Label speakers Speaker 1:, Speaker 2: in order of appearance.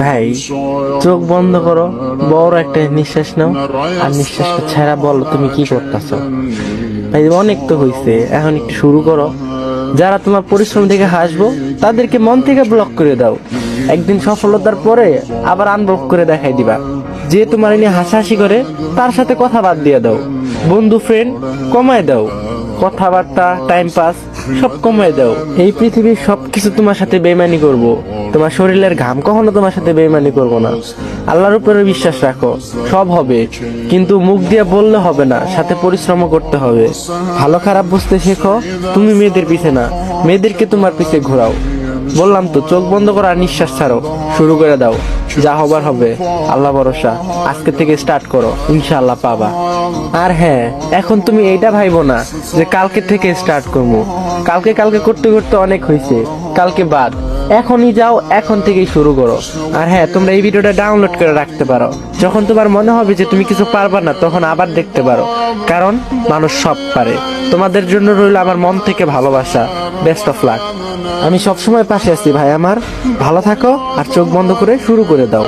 Speaker 1: ভাই চোখ বন্ধ করো, বড় একটা নিঃশ্বাস নাও, আর নিঃশ্বাসটা ছেড়া বলো তুমি কি করতেছো। ভাই অনেক তো হইছে, এখন একটু শুরু করো। যারা তোমার পরিশ্রম থেকে হাসবো তাদেরকে মন থেকে ব্লক করে দাও। একদিন সফলতার পরে আবার আনব্লক করে দেখাই দিবা। যে তোমার নিয়ে হাসাহাসি করে তার সাথে কথা বাদ দিয়ে দাও। বন্ধু ফ্রেন্ড কমায় দাও, কথাবার্তা টাইম পাস সব কমায় দাও। এই পৃথিবীর সবকিছু তোমার সাথে বেইমানি করব, তোমার শরীরের ঘাম কখনো তোমার সাথে বেইমানি করব না। আল্লাহর উপরে বিশ্বাস রাখো, সব হবে। কিন্তু মুখ দিয়ে বললে হবে না, সাথে পরিশ্রমও করতে হবে। ভালো খারাপ বুঝতে শেখো। তুমি মেয়েদের পিছে না, মেয়েদেরকে তোমার পিছে ঘোরাও। বললাম তো, চোখ বন্ধ করো আর নিঃশ্বাস ছাড়ো, শুরু করে দাও। যা হবার হবে, আল্লাহ ভরসা। আজকে থেকে স্টার্ট করো, ইনশাআল্লাহ পাবা। আর হ্যাঁ, এখন তুমি এইটা ভাইবো না যে কালকে থেকে স্টার্ট করবো। কালকে কালকে করতে করতে অনেক হয়েছে, কালকে বাদ। এখনই যাও, এখন থেকেই শুরু করো। আর হ্যাঁ, তোমরা এই ভিডিওটা ডাউনলোড করে রাখতে পারো। যখন তোমার মনে হবে যে তুমি কিছু পারবা না, তখন আবার দেখতে পারো, কারণ মানুষ সব পারে। তোমাদের জন্য রইল আমার মন থেকে ভালোবাসা। Best of luck. আমি সবসময় পাশে আছি ভাই আমার। ভালো থাকো আর চোখ বন্ধ করে শুরু করে দাও।